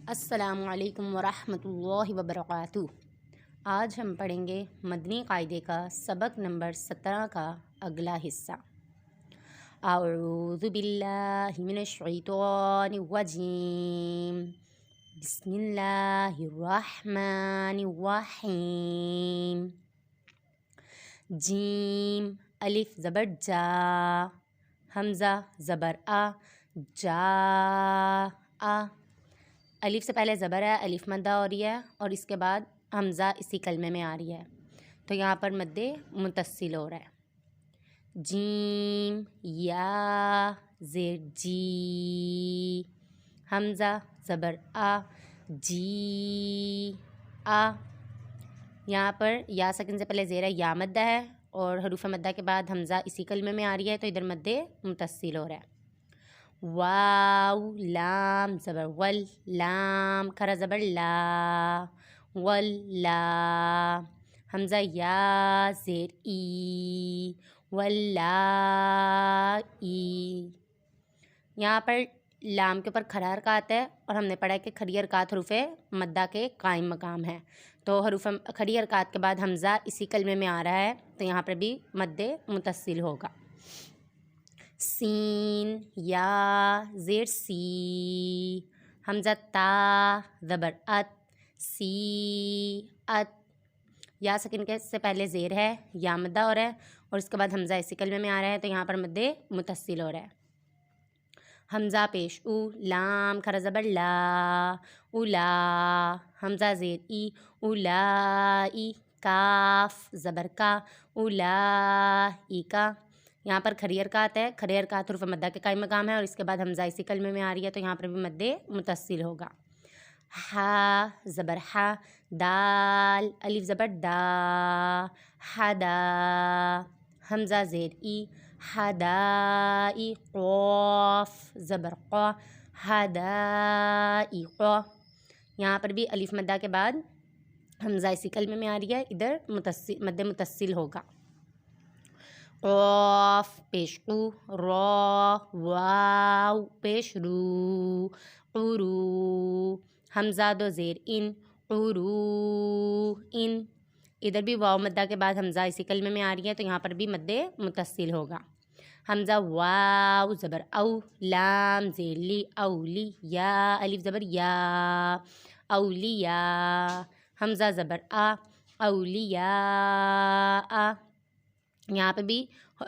السلام علیکم ورحمۃ اللہ وبرکاتہ۔ آج ہم پڑھیں گے مدنی قاعدے کا سبق نمبر 17 کا اگلا حصہ۔ اعوذ باللہ من الشیطان الرجیم، بسم اللہ الرحمن الرحیم۔ جیم الف زبر جا، حمزہ زبر آ، جا آ۔ الف سے پہلے زبر ہے، الف مدہ ہو رہی ہے اور اس کے بعد حمزہ اسی کلمے میں آ رہی ہے، تو یہاں پر مد متصل ہو رہا ہے۔ جیم یا زیر جی، حمزہ زبر آ، جی آ۔ یہاں پر یا ساکن سے پہلے زیر ہے، یا مدہ ہے اور حروف مدہ کے بعد حمزہ اسی کلمے میں آ رہی ہے، تو ادھر مد متصل ہو رہا ہے۔ واو لام زبر ول، لام کھرا زبر لا، ولا۔ حمزہ یا زیر ای، ولا ای۔ یہاں پر لام کے اوپر کھڑا حرکات ہے اور ہم نے پڑھا ہے کہ کھڑی حرکات حروف مدہ کے قائم مقام ہے، تو حروف کھڑی حرکات کے بعد حمزہ اسی کلمے میں آ رہا ہے، تو یہاں پر بھی مد متصل ہوگا۔ سین یا زیر سی، حمزہ تا زبر ات، سی ات۔ یا سکن کے سے پہلے زیر ہے، یا مدہ ہو رہا ہے اور اس کے بعد حمزہ اسی کلمے میں آ رہا ہے، تو یہاں پر مد متصل ہو رہا ہے۔ حمزہ پیش او، لام کھرا زبر لا، اولا۔ حمزہ زیر ای، اولائی۔ کاف زبر کا، اولائی کا۔ یہاں پر کھڑی حرکات ہے، کھڑی حرکات حروف مدہ کے قائم مقام ہے اور اس کے بعد حمزہ اسی کلمے میں آ رہی ہے، تو یہاں پر بھی مد متصل ہوگا۔ ہا زبر ہا، دال الف زبر دا، حدا۔ حمزہ زیر ای، حدائی۔ قوف زبر قا، حدائی قا۔ یہاں پر بھی الف مدہ کے بعد حمزہ اسی کلمے میں آ رہی ہے، ادھر مد متصل ہوگا۔ قاف پیش قو، را واو پیش رو، قرو۔ حمزہ دو زیر ان، قرو ان۔ ادھر بھی واو مدہ کے بعد حمزہ اسی کلمے میں آ رہی ہے، تو یہاں پر بھی مد متصل ہوگا۔ حمزہ واو زبر او، لام زیر لی، اولی۔ یا الف زبر یا، اولیاء۔ حمزہ زبر آ، اولیاء۔ یہاں پہ بھی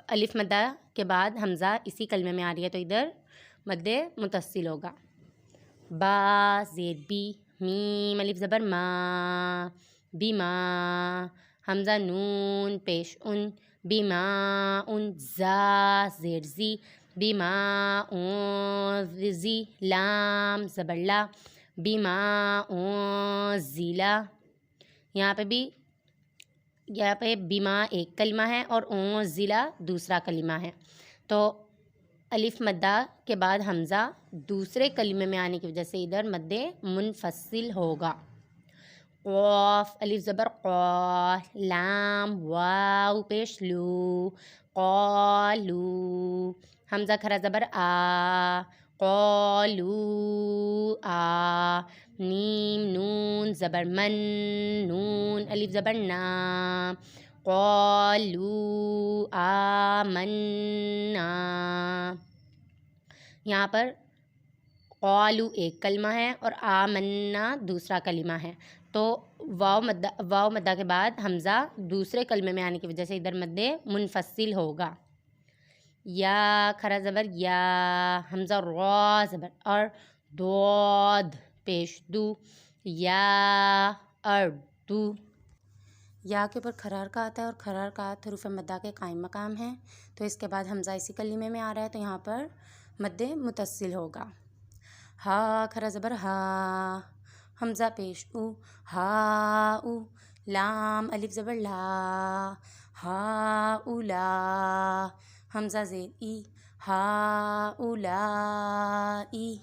الف مدہ کے بعد حمزہ اسی کلمے میں آ رہی ہے، تو ادھر مد متصل ہوگا۔ با زیر بی، میم الف زبر ما، بیما۔ حمزہ نون پیش ان، بیما ان۔ زا زیر زی، بیما اون زی۔ لام زبر لا، بیما اون زیلا۔ یہاں پہ بیما ایک کلمہ ہے اور اون ضلع دوسرا کلمہ ہے، تو الف مدہ کے بعد حمزہ دوسرے کلمے میں آنے کی وجہ سے ادھر مد منفصل ہوگا۔ قاف الف زبر قا، لام واو پیش لو، قالو۔ حمزہ کھرا زبر آ، قالو آ۔ میم نون زبر من، نون الف زبر نا، قالو آمنا۔ یہاں پر قالو ایک کلمہ ہے اور آمنا دوسرا کلمہ ہے، تو واو مدہ کے بعد حمزہ دوسرے کلمے میں آنے کی وجہ سے ادھر مد منفصل ہوگا۔ یا کھرا زبر یا، حمزہ را زبر اور، دود پیش دو، یا اردو۔ یا کے اوپر کھڑا حرکات ہے اور کھڑا حرکات حروف مدہ کے قائم مقام ہیں، تو اس کے بعد حمزہ اسی کلمے میں آ رہا ہے، تو یہاں پر مد متصل ہوگا۔ ہا کھرا زبر ہا، حمزہ پیش او، ہا او۔ لام الف زبر لا، ہا اولا۔ حمزہ زیر ای، ہا اولائی۔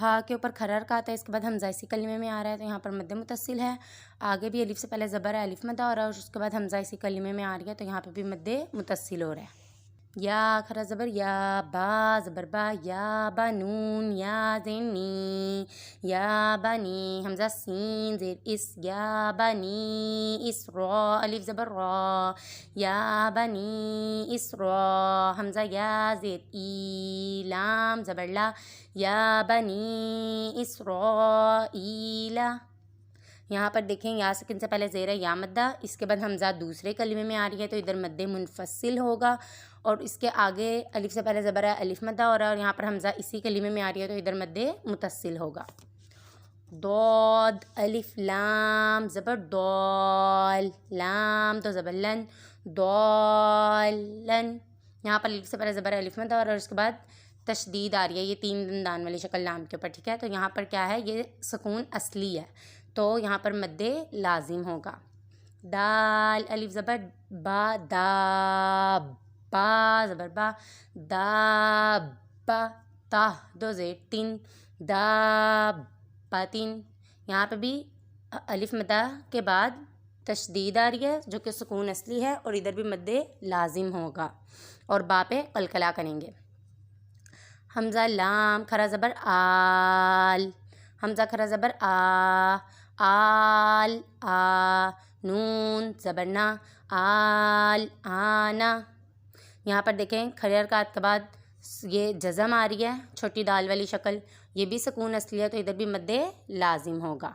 ہا کے اوپر کھڑا حرکات ہے، اس کے بعد حمزہ اسی کلمے میں آ رہا ہے، تو یہاں پر مد متصل ہے۔ آگے بھی الف سے پہلے زبر ہے، الف مدہ ہو رہا ہے اور اس کے بعد حمزہ اسی کلمے میں آ رہی ہے، تو یہاں پہ بھی مد متصل ہو رہا ہے۔ یا کھرا زبر یا، با زبر با، یا با نون، یا زین نی، یا بنی. حمزہ سین زیر اس، یا بنی اس. را الف زبر را، یا بنی اسرا. حمزہ یا زیر ای، لام زبر لا، یا بنی اسرائیل. یہاں پر دیکھیں یا سکن سے پہلے زیر یا مدہ، اس کے بعد حمزہ دوسرے کلمے میں آ رہی ہے تو ادھر مد منفصل ہوگا، اور اس کے آگے الف سے پہلے زبر ہے الف مدہ ہو رہا ہے، اور یہاں پر حمزہ اسی کلمے میں آ رہی ہے تو ادھر مد متصل ہوگا. ضاد الف لام زبر ضال، لام تو زبر لن، ضالن. یہاں پر الف سے پہلے زبر الف مدہ اور اس کے بعد تشدید آ رہی ہے، یہ 3 دندان والی شکل لام کے اوپر، ٹھیک ہے. تو یہاں پر کیا ہے، یہ سکون اصلی ہے تو یہاں پر مد لازم ہوگا. دال الف زبر با، دا با زبر با، دا با. تا دو زیر تین، دا باتن. یہاں پہ بھی الف مدہ کے بعد تشدید آ رہی ہے جو کہ سکون اصلی ہے، اور ادھر بھی مد لازم ہوگا اور با پہ قلقلہ کریں گے. حمزہ لام کھرا زبر آل، حمزہ کھرا زبر آ، آل آ. نون زبر نا، آل آنا. یہاں پر دیکھیں کھڑے حرکات کے بعد یہ جزم آ رہی ہے، چھوٹی دال والی شکل، یہ بھی سکون اصلی ہے تو ادھر بھی مد لازم ہوگا.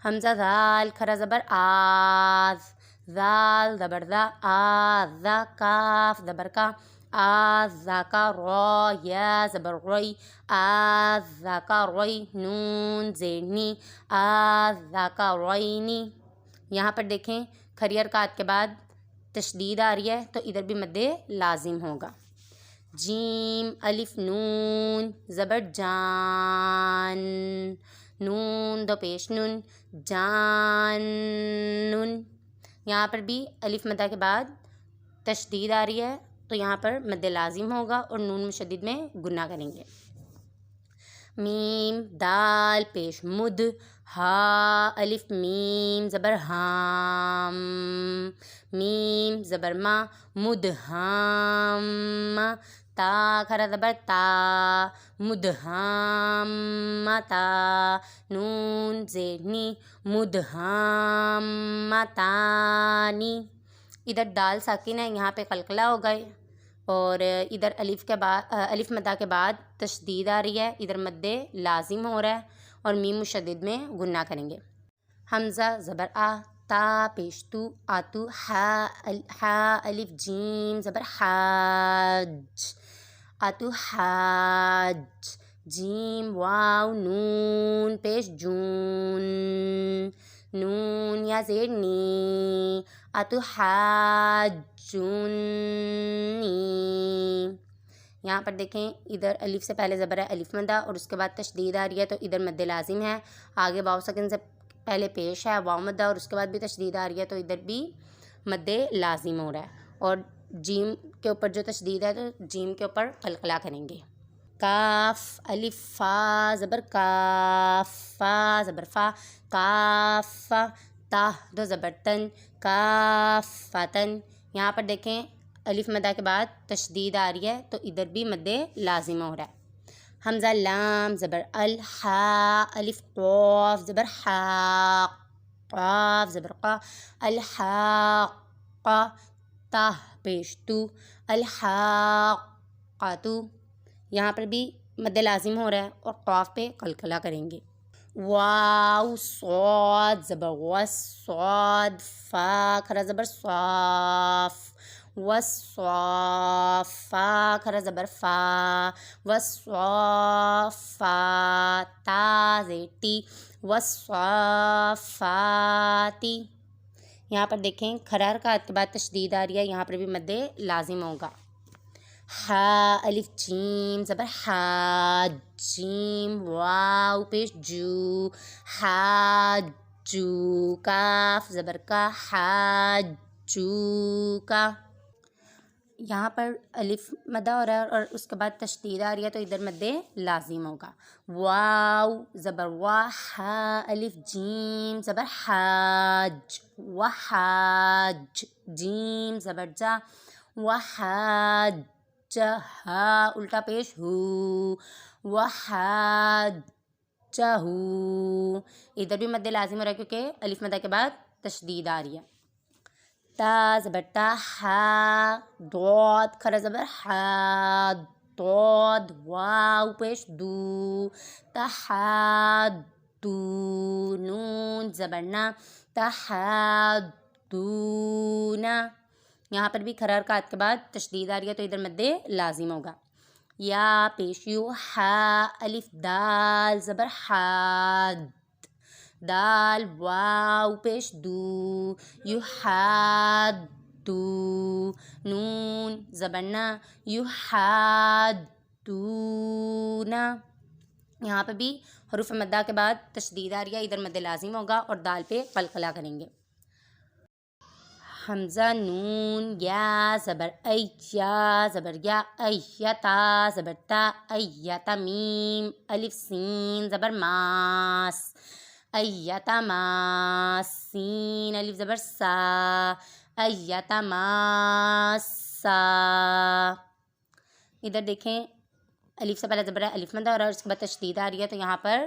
حمزہ ذال کھرا زبر آز، ذال زبر ذا، آز کاف زبر کا، آز کا. را یا زبر روی، آز کا روی. نون زیر نی، آز کا روینی. یہاں پر دیکھیں کھڑی حرکات کے بعد تشدید آ رہی ہے تو ادھر بھی مد لازم ہوگا. جیم الف نون زبر جان، نون دو پیش نون، جان نون. یہاں پر بھی الف مدہ کے بعد تشدید آ رہی ہے تو یہاں پر مد لازم ہوگا اور نون مشدد میں گنہ کریں گے. میم دال پیش مد، ہا الف میم زبر ہام، میم زبر ما، مد ہام. تا کھرا زبر تا، مد ہام تا. نون زیر نی، مد ہام تانی. ادھر دال ساکن ہے، یہاں پہ قلقلہ ہو گئے، اور ادھر الف مدہ کے بعد تشدید آ رہی ہے، ادھر مد لازم ہو رہا ہے اور میم مشدد میں گنہ کریں گے. حمزہ زبر آ، تا پیش تو، آتو. ہا الف جیم زبر حاج، آتو حاج. جیم واو نون پیش جون، نون یا زیر نی، آتو حاجونی. یہاں پر دیکھیں ادھر الف سے پہلے زبر ہے الف مدہ اور اس کے بعد تشدید آ رہی ہے تو ادھر مد لازم ہے. آگے واو سکن سے پہلے پیش ہے واو مدہ اور اس کے بعد بھی تشدید آ رہی ہے تو ادھر بھی مد لازم ہو رہا ہے. اور جیم کے اوپر جو تشدید ہے تو جیم کے اوپر قلقلہ کریں گے. کاف الف فا زبر کاف، فا زبر فا، کاف. تا دو زبر تن، کاف فاتن. یہاں پر دیکھیں الف مدہ کے بعد تشدید آ رہی ہے تو ادھر بھی مد لازم ہو رہا ہے. حمزہ لام زبر ال، ہا الف قاف زبر حا، قاف زبر قا، الحاق. تا پیش تو، الحاقاتو. یہاں پر بھی مد لازم ہو رہا ہے اور قاف پہ قلقلہ کریں گے. واو صاد زبر وس، صاد. فا کھرا زبر صاف، وصاف. فا کھرا زبر فا، وصافا. تا زیر تی، وصافاتی. یہاں پر دیکھیں کھڑا حرکات کے بعد تشدید آ رہی ہے، یہاں پر بھی مد لازم ہوگا. ہا الف جیم زبر حاج، جیم واو پیش جو، حاجو. کاف زبر کا، حاجو کا. یہاں پر الف مدہ ہو رہا ہے اور اس کے بعد تشدید آ رہی ہے تو ادھر مد لازم ہوگا. واو زبر وا، ہا الف جیم زبر حاج، وحاج. جیم زبر جا، وحاجہ الٹا پیش ہو، وحاجہ، ادھر بھی مد لازم ہو رہا ہے کیونکہ الف مدہ کے بعد تشدید آ رہی ہے. تا زبر تا، ہا ضاد کھڑا زبر ہا، ضاد واو پیش دو، تحادو، نون زبر نا، تحادون. یہاں پر بھی کھڑا حرکات کے بعد تشدید آ رہی ہے تو ادھر مد لازم ہوگا. یا پیش یو، ہا الف دال زبر حاد، دال واو پیش دو، یحادو، نون زبر نا، یحادون. یہاں پہ بھی حروف مدہ کے بعد تشدید آ رہی ہے، ادھر مد لازم ہوگا اور دال پہ قلقلہ کریں گے. حمزہ نون، یا زبر ای، یا زبر یا، ایتا زبر تا، ایتا میم الف سین زبر ماس، ایتا ماس، سین الف زبر سا، ایتا ماسا. ادھر دیکھیں الف سے پہلے زبر ہے الف مدہ اور اس کے بعد تشدید آ رہی ہے تو یہاں پر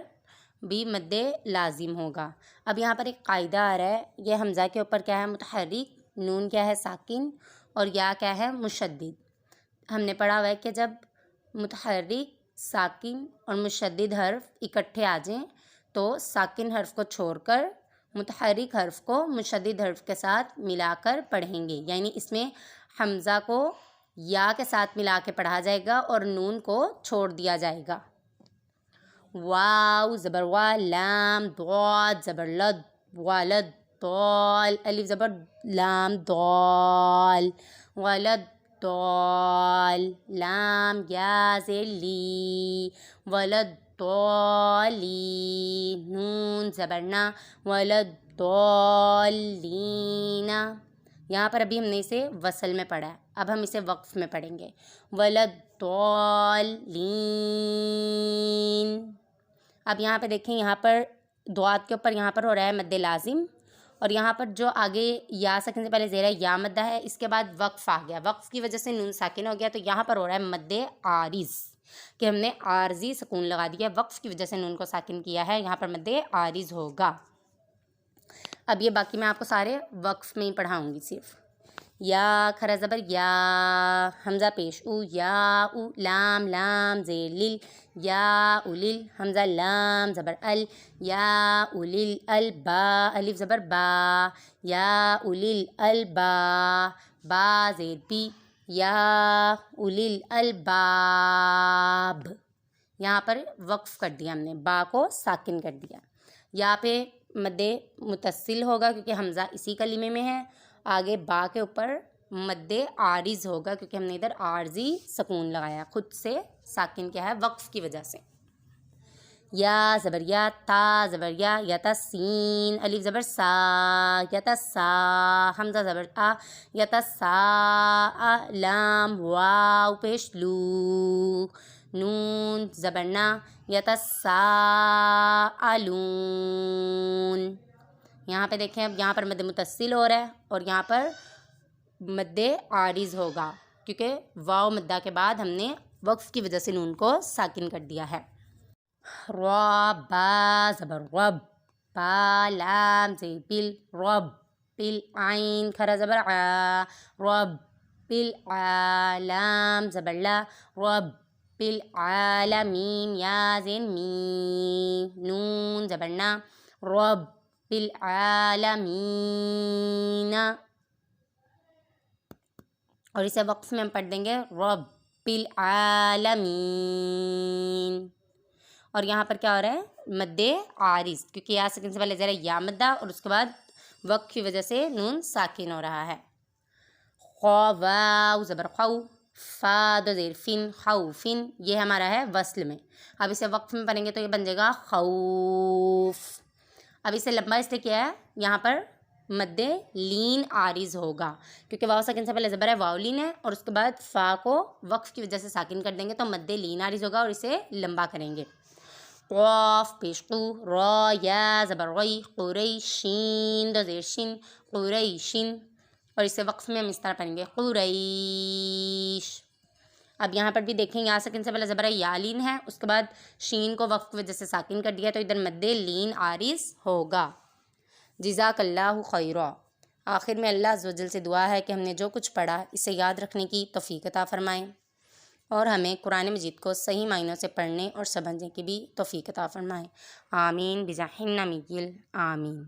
بھی مد لازم ہوگا. اب یہاں پر ایک قاعدہ آ رہا ہے، یہ حمزہ کے اوپر کیا ہے متحرک، نون کیا ہے ساکن اور یا کیا ہے مشدد. ہم نے پڑھا ہوا ہے کہ جب متحرک، ساکن اور مشدد حرف اکٹھے آ جائیں تو ساکن حرف کو چھوڑ کر متحرک حرف کو مشدد حرف کے ساتھ ملا کر پڑھیں گے. یعنی اس میں حمزہ کو یا کے ساتھ ملا کے پڑھا جائے گا اور نون کو چھوڑ دیا جائے گا. واو زبر وا، لام ضاد زبر لد، ولد، ضال الف زبر لام ضال، ولد ضال، لام یا زیر لی، ولد ضالی، نون زبر نا، ولد ضالین. یہاں پر ابھی ہم نے اسے وصل میں پڑھا ہے، اب ہم اسے وقف میں پڑھیں گے. ولد ضالین. اب یہاں پہ دیکھیں، یہاں پر دعات کے اوپر یہاں پر ہو رہا ہے مد لازم اور یہاں پر جو آگے یا ساکن سے پہلے زیرہ یا مدہ ہے اس کے بعد وقف آ گیا، وقف کی وجہ سے نون ساکن ہو گیا تو یہاں پر ہو رہا ہے مد عارض کہ ہم نے عارضی سکون لگا دیا، وقف کی وجہ سے نون کو ساکن کیا ہے، یہاں پر مد عارض ہوگا. اب یہ باقی میں آپ کو سارے وقف میں ہی پڑھاؤں گی صرف. یا کھڑا زبر یا، حمزہ پیش او، یا او، لام لام زیر لل، یا الیل، حمزہ لام زبر ال، یا الیل ال، با الف زبر با، یا الیل ال با، با زیر بی، یا الیل الباب. یہاں پر وقف کر دیا ہم نے، با کو ساکن کر دیا. یہاں پہ مد متصل ہوگا کیونکہ حمزہ اسی کلمے میں ہے، آگے با کے اوپر مد عارض ہوگا کیونکہ ہم نے ادھر عارضی سکون لگایا، خود سے ساکن کیا ہے وقف کی وجہ سے. یا زبر یا، تا زبر یا، یتا سین الف زبر سا، یتا سا، حمزہ زبر آ، یتا سا، لام واو پیش لو، نون زبر نا، یتا سا آلون. یہاں پہ دیکھیں اب یہاں پر مد متصل ہو رہا ہے اور یہاں پر مد عارض ہوگا کیونکہ واو مدہ کے بعد ہم نے وقف کی وجہ سے نون کو ساکن کر دیا ہے. را با زبر رب، با لام زیر بل، رب بل، عین کھڑا زبر آ، رب بل آ، لام زبر لا، رب بل عالمین، یا زین می، نون زبر نا، رب بالعالمین. اور اسے وقف میں ہم پڑھ دیں گے رب بالعالمین. اور یہاں پر کیا ہو رہا ہے مد عارض کیونکہ یا ساکن سے پہلے ذرا یا مدہ اور اس کے بعد وقف کی وجہ سے نون ساکن ہو رہا ہے. خوا واو زبر خو، فا دو زیر فن، خوفن، یہ ہمارا ہے وصل میں. اب اسے وقف میں پڑھیں گے تو یہ بن جائے گا خوف. اب اسے لمبا اس لیے کیا ہے، یہاں پر مد لین عارض ہوگا کیونکہ واو ساکن سے پہلے زبر ہے واو لین ہے اور اس کے بعد فا کو وقف کی وجہ سے ساکن کر دیں گے تو مد لین عارض ہوگا اور اسے لمبا کریں گے. قاف پیش قو، را یا زبر غی، قریشین دو زیر شن، قریشن، اور اسے وقف میں ہم اس طرح پڑھیں گے قریش۔ اب یہاں پر بھی دیکھیں یہاں ساکن سے پہلے زبر یا لین ہے، اس کے بعد شین کو وقف کی وجہ سے ساکن کر دیا تو ادھر مد لین عارض ہوگا۔ جزاک اللہ خیرا۔ آخر میں اللہ عز و جل سے دعا ہے کہ ہم نے جو کچھ پڑھا اسے یاد رکھنے کی توفیق عطا فرمائیں، اور ہمیں قرآن مجید کو صحیح معنوں سے پڑھنے اور سمجھنے کی بھی توفیق عطا فرمائیں۔ آمین بجاہ النبی آمین۔